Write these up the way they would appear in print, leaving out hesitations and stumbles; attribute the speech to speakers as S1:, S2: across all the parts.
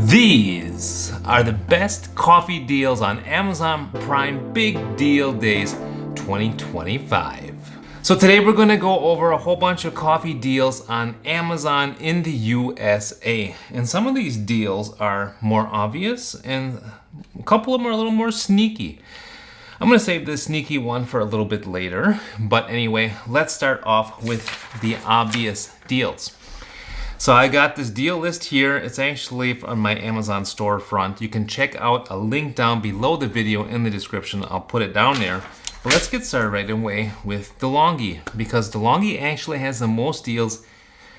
S1: These are the best coffee deals on Amazon Prime Big Deal Days 2025. So today we're going to go over a whole bunch of coffee deals on Amazon in the USA. And some of these deals are more obvious and a couple of them are a little more sneaky. I'm going to save this sneaky one for a little bit later. But anyway, let's start off with the obvious deals. So I got this deal list here. It's actually on my Amazon storefront. You can check out a link down below the video in the description. I'll put it down there. But let's get started right away with Delonghi, because Delonghi actually has the most deals,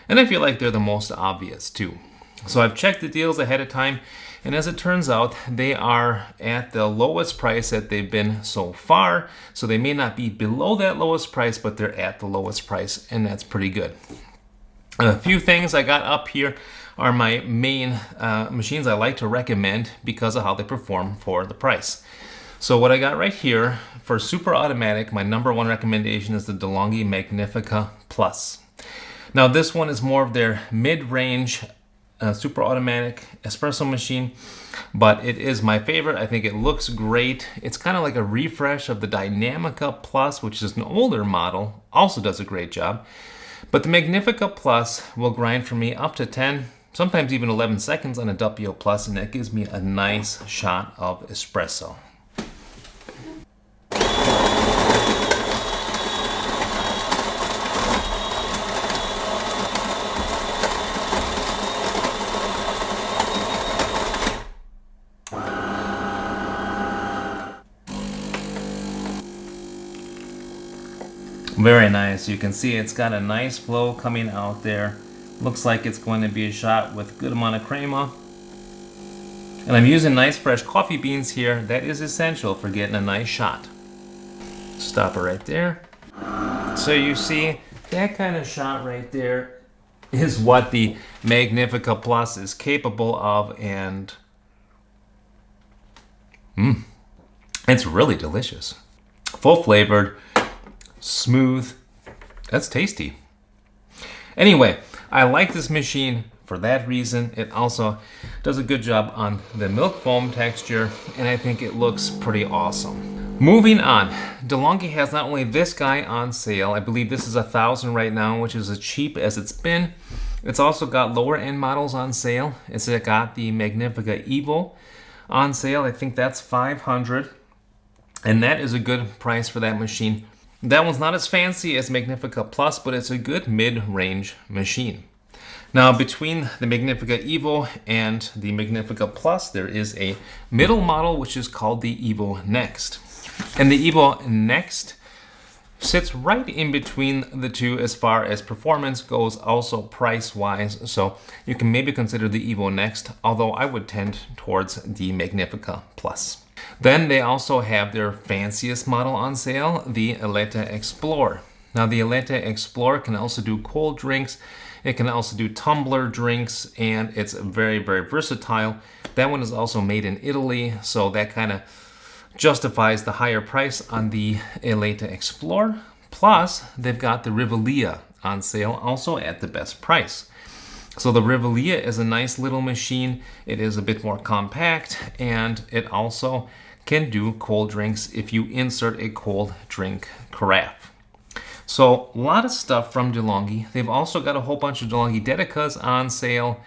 S1: and I feel like they're the most obvious too. So I've checked the deals ahead of time, and as it turns out, they are at the lowest price that they've been so far. So they may not be below that lowest price, but they're at the lowest price, and that's pretty good. A few things I got up here are my main machines I like to recommend because of how they perform for the price. So what I got right here for super automatic, my number one recommendation is the Delonghi Magnifica Plus. Now this one is more of their mid-range super automatic espresso machine, but it is my favorite. I think it looks great. It's kind of like a refresh of the Dynamica Plus, which is an older model, also does a great job. But the Magnifica Plus will grind for me up to 10, sometimes even 11 seconds on a Doppio Plus, and that gives me a nice shot of espresso. Very nice. You can see it's got a nice flow coming out there. Looks like it's going to be a shot with a good amount of crema. And I'm using nice fresh coffee beans here. That is essential for getting a nice shot. Stop it right there. So you see that kind of shot right there is what the Magnifica Plus is capable of, and it's really delicious. Full flavored, smooth. That's tasty. Anyway, I like this machine for that reason. It also does a good job on the milk foam texture, and I think it looks pretty awesome. Moving on, Delonghi has not only this guy on sale, I believe this is $1,000 right now, which is as cheap as it's been. It's also got lower end models on sale. It's got the Magnifica Evo on sale. I think that's $500, and that is a good price for that machine. That one's not as fancy as Magnifica Plus, but it's a good mid-range machine. Now, between the Magnifica Evo and the Magnifica Plus, there is a middle model, which is called the Evo Next. And the Evo Next sits right in between the two as far as performance goes, also price-wise. So you can maybe consider the Evo Next, although I would tend towards the Magnifica Plus. Then they also have their fanciest model on sale, the Eleta Explorer. Now the Eleta Explorer can also do cold drinks, it can also do tumbler drinks, and it's very, very versatile. That one is also made in Italy, so that kind of justifies the higher price on the Eleta Explorer. Plus, they've got the Breville on sale, also at the best price. So the Breville is a nice little machine. It is a bit more compact, and it also can do cold drinks if you insert a cold drink carafe. So a lot of stuff from Delonghi. They've also got a whole bunch of Delonghi Dedicas on sale,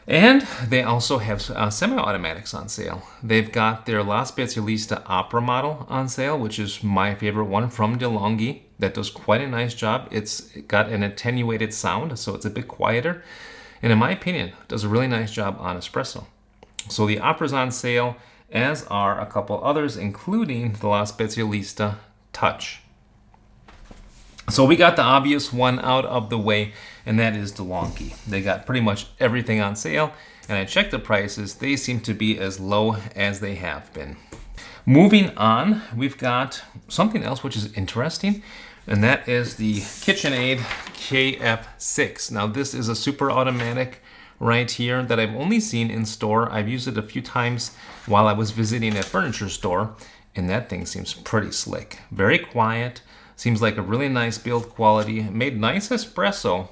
S1: and they also have semi-automatics on sale. They've got their La Specialista Opera model on sale, which is my favorite one from Delonghi. That does quite a nice job. It's got an attenuated sound, so it's a bit quieter. And in my opinion, does a really nice job on espresso. So the Opera's on sale, as are a couple others, including the La Specialista Touch. So we got the obvious one out of the way, and that is Delonghi. They got pretty much everything on sale, and I checked the prices. They seem to be as low as they have been. Moving on, we've got something else which is interesting, and that is the KitchenAid KF6. Now this is a super automatic right here that I've only seen in store. I've used it a few times while I was visiting a furniture store, and that thing seems pretty slick. Very quiet, seems like a really nice build quality, made nice espresso.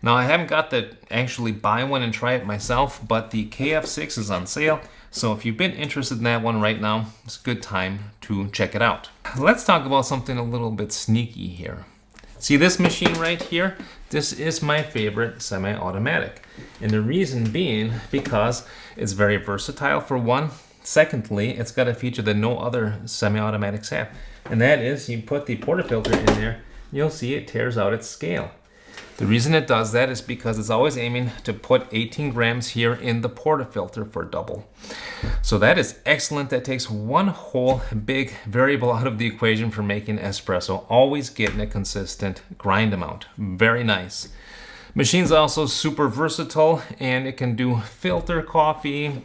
S1: Now I haven't got to actually buy one and try it myself, but the KF6 is on sale. So if you've been interested in that one right now, it's a good time to check it out. Let's talk about something a little bit sneaky here. See this machine right here? This is my favorite semi-automatic. And the reason being because it's very versatile for one. Secondly, it's got a feature that no other semi-automatics have. And that is you put the portafilter in there, you'll see it tears out its scale. The reason it does that is because it's always aiming to put 18 grams here in the portafilter for double. So that is excellent. That takes one whole big variable out of the equation for making espresso, always getting a consistent grind amount. Very nice. Machine's also super versatile and it can do filter coffee.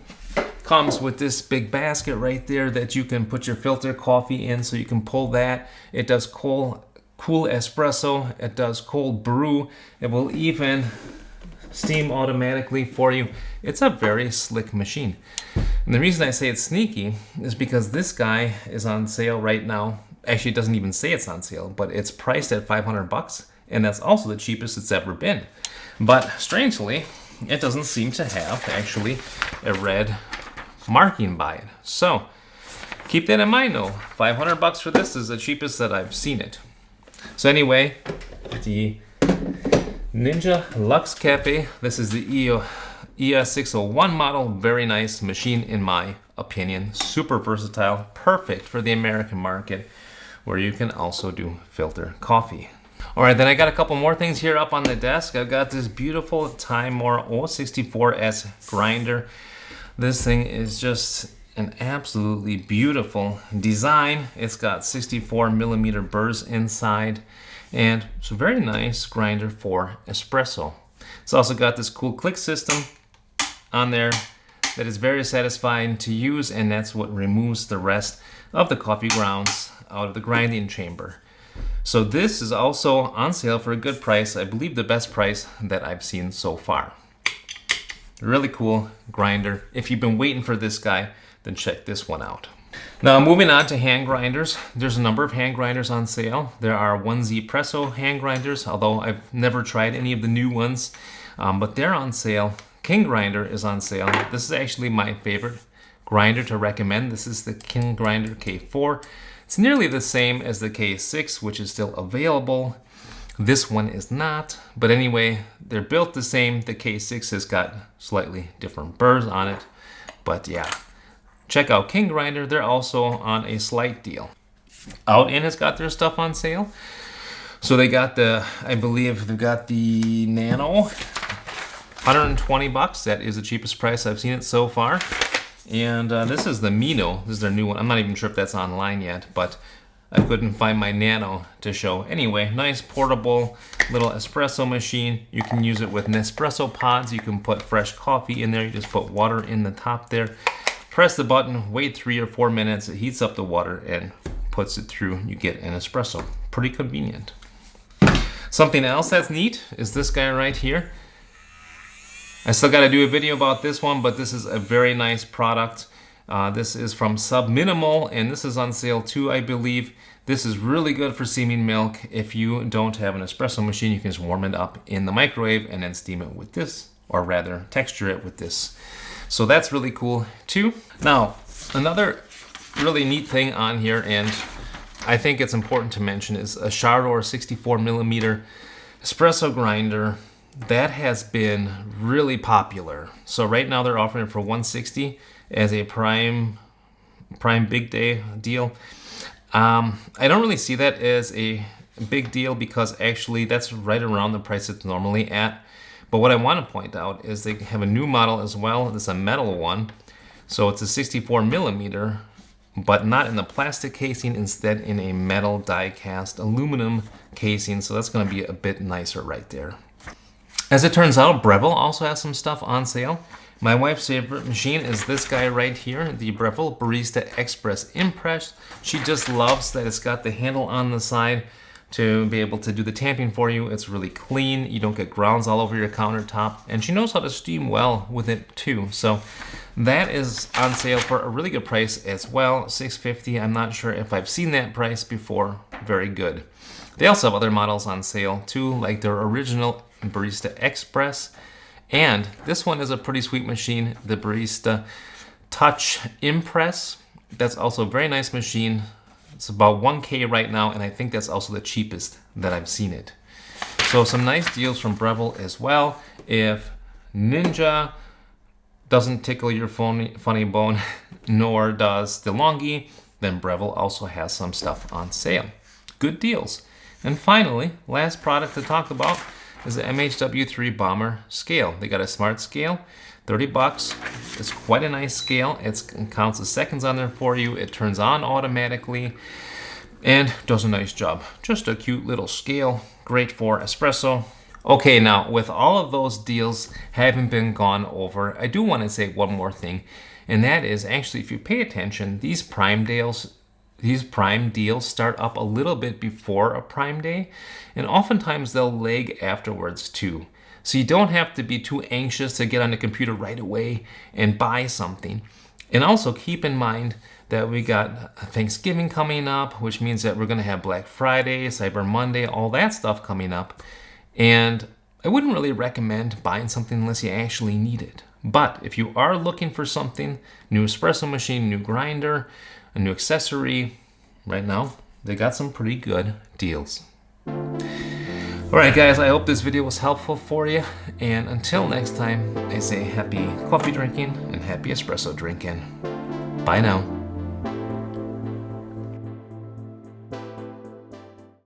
S1: Comes with this big basket right there that you can put your filter coffee in, so you can pull that. It does cool espresso, it does cold brew, it will even steam automatically for you. It's a very slick machine. And the reason I say it's sneaky is because this guy is on sale right now. Actually, it doesn't even say it's on sale, but it's priced at 500 bucks, and that's also the cheapest it's ever been. But strangely, it doesn't seem to have actually a red marking by it. So keep that in mind though. 500 bucks for this is the cheapest that I've seen it. So anyway, the Ninja Luxe Cafe. This is the ES601 model. Very nice machine in my opinion. Super versatile. Perfect for the American market where you can also do filter coffee. All right, then I got a couple more things here up on the desk. I've got this beautiful Timemore 064S grinder. This thing is just an absolutely beautiful design. It's got 64 millimeter burrs inside, and it's a very nice grinder for espresso. It's also got this cool click system on there that is very satisfying to use, and that's what removes the rest of the coffee grounds out of the grinding chamber. So this is also on sale for a good price. I believe the best price that I've seen so far. Really cool grinder. If you've been waiting for this guy, then check this one out. Now moving on to hand grinders. There's a number of hand grinders on sale. There are 1Z Presso hand grinders, although I've never tried any of the new ones, but they're on sale. King grinder is on sale. This is actually my favorite grinder to recommend. This is the King grinder K4. It's nearly the same as the K6, which is still available. This one is not, but anyway, they're built the same. The K6 has got slightly different burrs on it, but yeah. Check out King Grinder. They're also on a slight deal. Outin has got their stuff on sale. So they got the, I believe they've got the Nano, 120 bucks. That is the cheapest price I've seen it so far. And this is the Mino. This is their new one. I'm not even sure if that's online yet, but I couldn't find my Nano to show. Anyway, nice portable little espresso machine. You can use it with Nespresso pods. You can put fresh coffee in there. You just put water in the top there. Press the button, wait 3 or 4 minutes. It heats up the water and puts it through. You get an espresso. Pretty convenient. Something else that's neat is this guy right here. I still got to do a video about this one, but this is a very nice product. This is from Subminimal, and this is on sale too, I believe. This is really good for steaming milk. If you don't have an espresso machine, you can just warm it up in the microwave and then steam it with this, or rather texture it with this. So that's really cool too. Now, another really neat thing on here, and I think it's important to mention, is a Shardor 64 millimeter espresso grinder. That has been really popular. So right now they're offering it for $160 as a prime big day deal. I don't really see that as a big deal because actually that's right around the price it's normally at. But what I want to point out is they have a new model as well. It's a metal one. So it's a 64 millimeter, but not in the plastic casing, instead in a metal die cast aluminum casing. So that's going to be a bit nicer right there. As it turns out, Breville also has some stuff on sale. My wife's favorite machine is this guy right here, the Breville Barista Express Impress. She just loves that it's got the handle on the side to be able to do the tamping for you. It's really clean. You don't get grounds all over your countertop. And she knows how to steam well with it too. So that is on sale for a really good price as well, $650. I'm not sure if I've seen that price before. Very good. They also have other models on sale too, like their original Barista Express. And this one is a pretty sweet machine, the Barista Touch Impress. That's also a very nice machine. It's about 1K right now, and I think that's also the cheapest that I've seen it. So some nice deals from Breville as well. If Ninja doesn't tickle your funny bone, nor does Delonghi, then Breville also has some stuff on sale. Good deals. And finally, last product to talk about is the MHW3 Bomber scale. They got a smart scale, 30 bucks. It's quite a nice scale. It counts the seconds on there for you. It turns on automatically and does a nice job. Just a cute little scale, great for espresso. Okay, now with all of those deals having been gone over, I do want to say one more thing, and that is actually if you pay attention, these Prime deals start up a little bit before a Prime Day, and oftentimes they'll lag afterwards too. So you don't have to be too anxious to get on the computer right away and buy something. And also keep in mind that we got Thanksgiving coming up, which means that we're going to have Black Friday, Cyber Monday, all that stuff coming up. And I wouldn't really recommend buying something unless you actually need it. But if you are looking for something, new espresso machine, new grinder, a new accessory, right now they got some pretty good deals. Alright guys, I hope this video was helpful for you, and until next time I say happy coffee drinking and happy espresso drinking. Bye now.